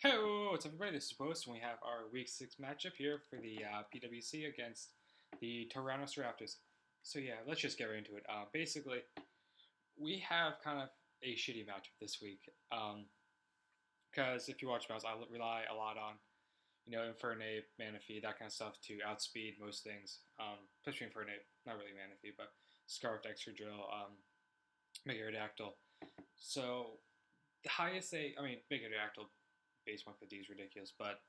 Hey, what's up, everybody? This is Post, and we have our Week 6 matchup here for the PWC against the Toronto Staraptors. So yeah, let's just get right into it. Basically, we have kind of a shitty matchup this week. Because if you watch mouse, I rely a lot on, Infernape, Manaphy, that kind of stuff to outspeed most things. Especially Infernape, not really Manaphy, but Scarfed, Extra Drill, Mega Aerodactyl. So the highest Mega Aerodactyl base 150 is ridiculous, but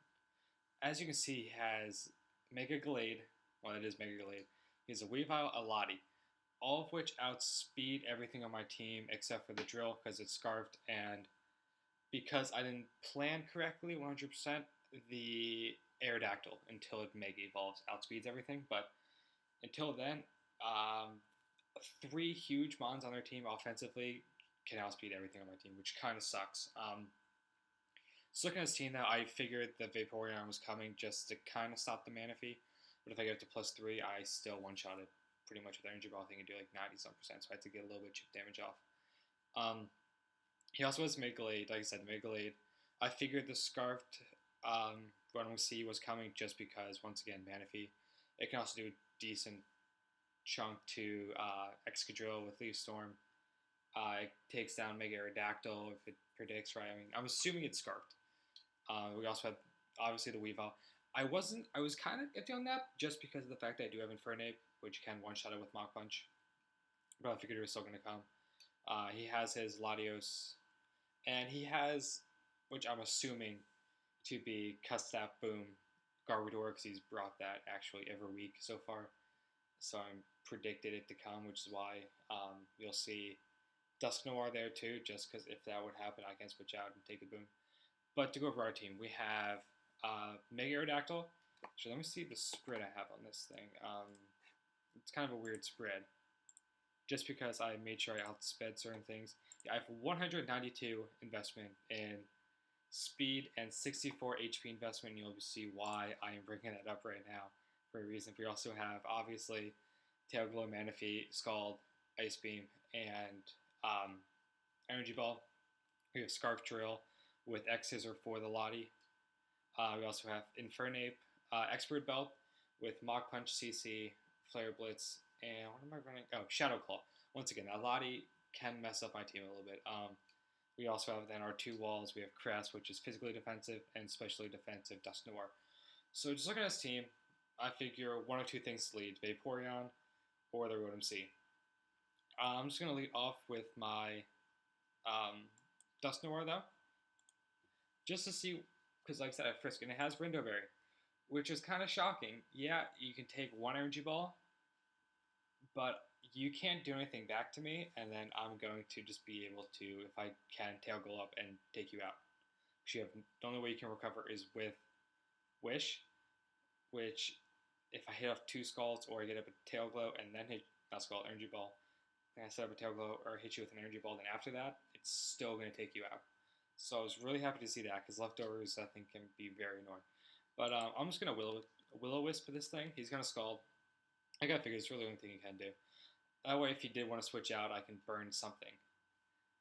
as you can see, he has Mega Glade. Well, it is Mega Glade. He has a Weavile, a Lottie, all of which outspeed everything on my team except for the Drill because it's Scarfed, and because I didn't plan correctly 100%, the Aerodactyl until it Mega Evolves outspeeds everything. But until then, um, three huge mons on their team offensively can outspeed everything on my team, which kind of sucks. So looking at this team now, I figured the Vaporeon was coming just to kind of stop the Manaphy. But if I get up to +3, I still one-shotted pretty much with Energy Ball. I think I do like 90-some%, so I had to get a little bit of chip damage off. He also has Megalade, like I said, Megalade. I figured the Scarfed Run C was coming just because, once again, Manaphy. It can also do a decent chunk to Excadrill with Leaf Storm. It takes down Mega Aerodactyl if it predicts right. I mean, I'm assuming it's Scarfed. We also had obviously the Weavile. I was kind of iffy on that just because of the fact that I do have Infernape, which can one-shot it with Mach Punch. But I figured it was still going to come. He has his Latios, and he has, which I'm assuming to be Custap Boom Garbodor, because he's brought that actually every week so far. So I'm predicted it to come, which is why you'll see Dusknoir there too, just because if that would happen, I can switch out and take a Boom. But to go over our team, we have Mega Aerodactyl. So let me see the spread I have on this thing. It's kind of a weird spread, just because I made sure I outsped certain things. Yeah, I have 192 investment in speed and 64 HP investment, and you'll see why I am bringing that up right now for a reason. We also have, obviously, Tail Glow, Manaphy, Scald, Ice Beam, and Energy Ball. We have Scarf Drill with X Scissor for the Lottie. We also have Infernape, Expert Belt with Mach Punch, CC, Flare Blitz, and what am I running? Oh, Shadow Claw. Once again, that Lottie can mess up my team a little bit. We also have then our two walls. We have Crest, which is physically defensive, and specially defensive Dusknoir. So just looking at this team, I figure one or two things to lead: Vaporeon or the Rotom C. I'm just going to lead off with my Dusknoir, though, just to see, because like I said, I have Frisk, and it has Window Berry, which is kind of shocking. Yeah, you can take one Energy Ball, but you can't do anything back to me, and then I'm going to just be able to, if I can, Tail Glow up and take you out. You have, the only way you can recover is with Wish, which if I hit off two Scalds or I get up a Tail Glow and then hit, not Scald, Energy Ball, and I set up a Tail Glow or hit you with an Energy Ball, then after that, it's still going to take you out. So I was really happy to see that, because leftovers, I think, can be very annoying. But I'm just going to Will-O-Wisp for this thing. He's going to Scald. I got to figure it's really the only thing he can do. That way, if he did want to switch out, I can burn something.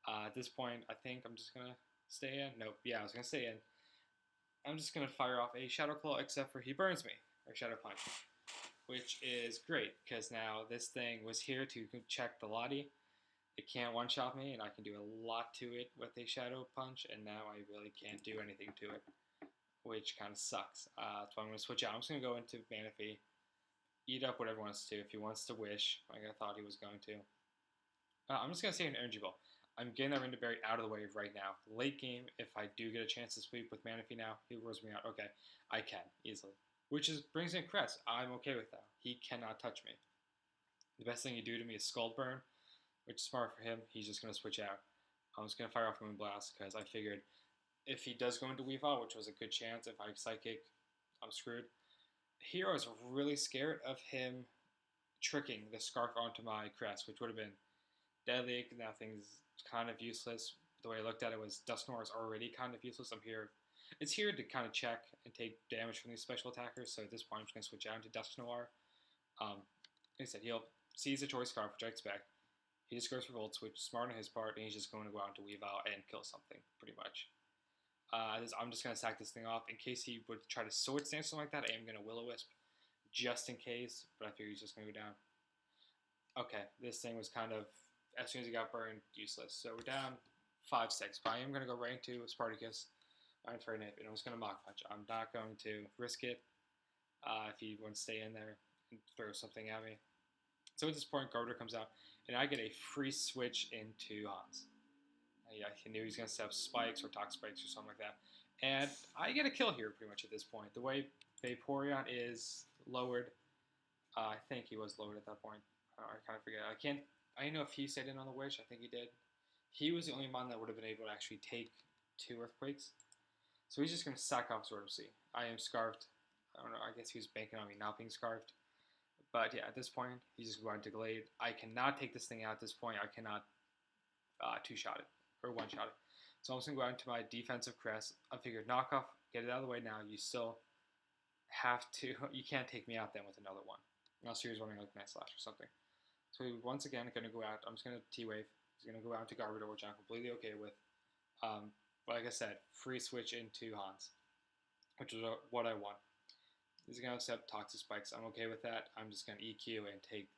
At this point, I think I'm just going to stay in. Nope, yeah, I was going to stay in. I'm just going to fire off a Shadow Claw, except for he burns me, or Shadow Punch, which is great, because now this thing was here to check the Lottie. It can't one-shot me, and I can do a lot to it with a Shadow Punch, and now I really can't do anything to it, which kind of sucks. That's why I'm going to switch out. I'm just going to go into Manaphy, eat up whatever he wants to. If he wants to Wish, like I thought he was going to. I'm just going to say an Energy Ball. I'm getting that Window Berry out of the way right now. Late game, if I do get a chance to sweep with Manaphy now, he rolls me out. Okay, I can, easily. Which brings in Crest. I'm okay with that. He cannot touch me. The best thing you do to me is Scald Burn, which is smart for him. He's just going to switch out. I'm just going to fire off Moonblast, because I figured if he does go into Weavile, which was a good chance, if I Psychic, I'm screwed. Here I was really scared of him tricking the Scarf onto my Crest, which would have been deadly. Now things kind of useless. The way I looked at it was Dusknoir is already kind of useless. It's here to kind of check and take damage from these special attackers, so at this point I'm just going to switch out into Dusknoir. Like I said, he'll seize the Choice Scarf, which I expect. He just goes for Volt Switch, smart on his part, and he's just going to go out into Weavile and kill something, pretty much. I'm just going to sack this thing off. In case he would try to sword stance something like that, I am going to Will-O-Wisp just in case, but I figure he's just going to go down. Okay, this thing was kind of, as soon as he got burned, useless. So we're down 5-6, but I am going to go right into Spartacus. I'm for a nip, and I'm just going to Mach Punch. I'm not going to risk it if he wants to stay in there and throw something at me. So at this point, Garter comes out, and I get a free switch into Hans. Yeah, I knew he was going to set up spikes or Tox Spikes or something like that. And I get a kill here pretty much at this point. The way Vaporeon is lowered, I think he was lowered at that point. I kind of forget. I don't know if he stayed in on the Wish. I think he did. He was the only one that would have been able to actually take 2 Earthquakes. So he's just going to sack off Sword of Sea. I am Scarfed. I don't know. I guess he was banking on me not being Scarfed. But yeah, at this point, he's just going to Glade. I cannot take this thing out at this point. I cannot 2-shot it. Or 1-shot it. So I'm just going to go out into my defensive crest. I figured knockoff, get it out of the way now. You still have to, you can't take me out then with another one. Unless he was running like Night Slash or something. So once again, going to go out. I'm just going to T-Wave. He's going to go out to Garbodor, which I'm completely okay with. Like I said, free switch into Hans, which is what I want. He's going to accept Toxic Spikes. I'm okay with that. I'm just going to EQ and take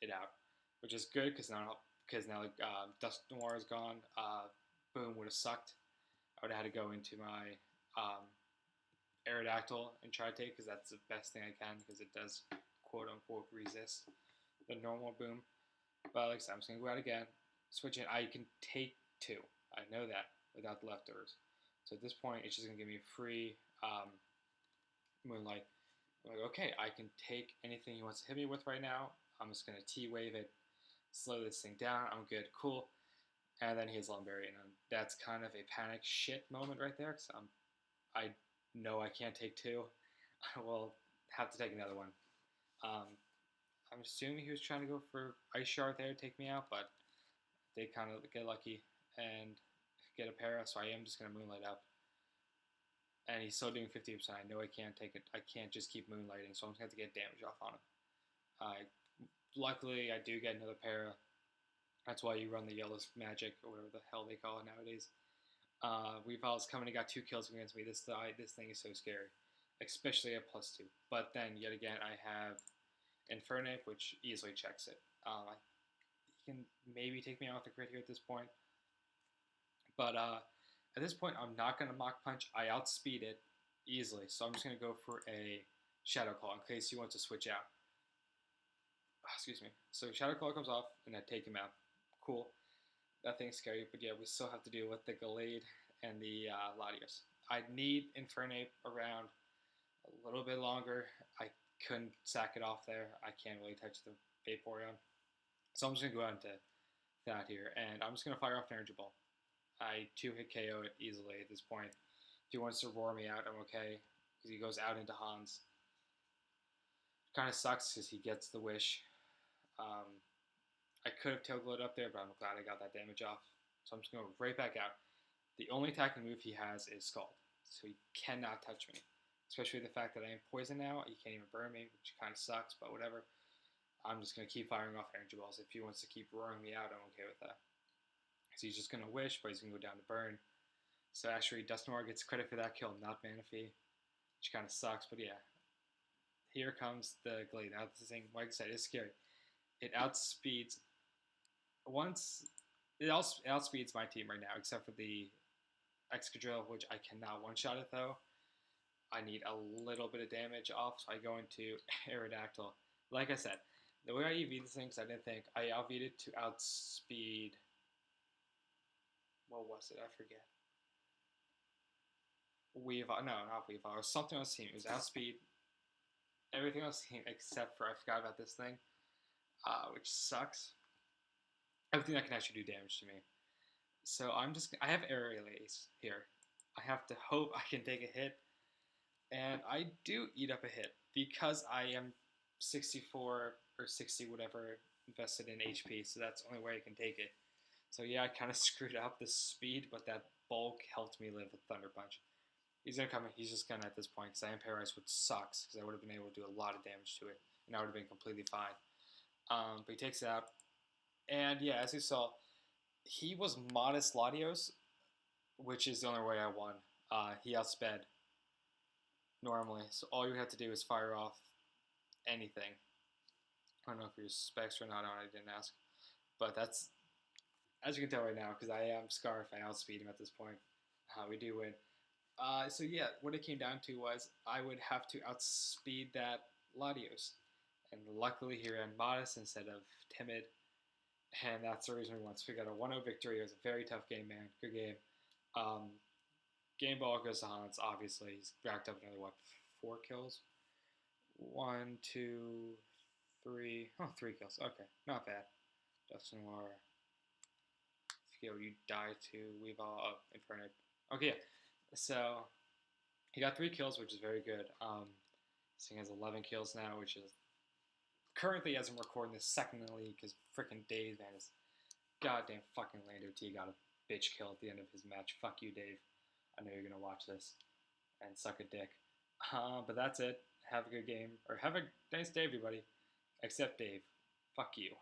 it out, which is good because now Dust Noir is gone. Boom would have sucked. I would have had to go into my Aerodactyl and try to take because that's the best thing I can because it does quote unquote resist the normal Boom. But like I said, I'm just going to go out again. Switch it. I can take 2. I know that without the leftovers. So at this point, it's just going to give me a free Moonlight. I'm like, okay, I can take anything he wants to hit me with right now. I'm just going to T-Wave it, slow this thing down. I'm good, cool. And then he has Lumbering, and that's kind of a panic shit moment right there. Because I know I can't take 2. I will have to take another one. I'm assuming he was trying to go for Ice Shard there to take me out, but they kind of get lucky and get a para, so I am just going to Moonlight up. And he's still doing 50%. I know I can't take it. I can't just keep Moonlighting, so I'm just going to have to get damage off on him. Luckily, I do get another para. That's why you run the Yellow Magic, or whatever the hell they call it nowadays. Weavile's coming and got 2 kills against me. This thing is so scary, especially at +2. But then, yet again, I have Infernape, which easily checks it. He can maybe take me out with a crit here at this point. But at this point, I'm not going to Mach Punch. I outspeed it easily, so I'm just going to go for a Shadow Claw in case he wants to switch out. Excuse me. So Shadow Claw comes off, and I take him out. Cool. That thing's scary, but yeah, we still have to deal with the Gallade and the Latios. I need Infernape around a little bit longer. I couldn't sack it off there. I can't really touch the Vaporeon. So I'm just going to go out into that here, and I'm just going to fire off an Energy Ball. I 2-hit KO it easily at this point. If he wants to roar me out, I'm okay, because he goes out into Hans. Kind of sucks because he gets the Wish. I could have Tailglowed up there, but I'm glad I got that damage off. So I'm just going to go right back out. The only attacking move he has is Scald, so he cannot touch me. Especially the fact that I am poisoned now. He can't even burn me, which kind of sucks, but whatever. I'm just going to keep firing off Energy Balls. If he wants to keep roaring me out, I'm okay with that. Because he's just going to Wish, but he's going to go down to burn. So actually, Dust Noir gets credit for that kill, not Manaphy, which kind of sucks, but yeah. Here comes the Glade. Now, this thing, like I said, is scary. It outspeeds. It outspeeds my team right now, except for the Excadrill, which I cannot one-shot it, though. I need a little bit of damage off, so I go into Aerodactyl. Like I said, the way I EV this thing, because I didn't think, I outV'd it to outspeed. What was it? I forget. Weavile. No, not Weavile. It was something else team. It was outspeed everything else team except for I forgot about this thing, which sucks. Everything that can actually do damage to me. So I have Aerial Ace here. I have to hope I can take a hit. And I do eat up a hit because I am 64 or 60 whatever invested in HP, so that's the only way I can take it. So yeah, I kind of screwed up the speed, but that bulk helped me live with Thunder Punch. He's going to come in, he's just going to at this point, because I am paralyzed, which sucks, because I would have been able to do a lot of damage to it, and I would have been completely fine. But he takes it out, and yeah, as you saw, he was modest Latios, which is the only way I won. he outsped normally. So all you have to do is fire off anything. I don't know if you're specs or not on. I didn't ask, but that's as you can tell right now because I am Scarf. I outspeed him at this point. We do win. So yeah, what it came down to was I would have to outspeed that Latios, and luckily he ran modest instead of timid, and that's the reason we won. So we got a 1-0 victory. It was a very tough game, man. Good game. Um, game ball goes to Hans. Obviously, he's racked up another 4 kills. 1, 2, 3. Oh, 3 kills. Okay, not bad. Dustin Laura. You die to Weavile. Oh, Inferno. Okay, yeah. So he got 3 kills, which is very good. So he has 11 kills now, which is currently, as I'm recording this, second in the league because freaking Dave, man, his goddamn fucking Lando T got a bitch kill at the end of his match. Fuck you, Dave. I know you're gonna watch this and suck a dick. But that's it. Have a good game, or have a nice day, everybody. Except Dave. Fuck you.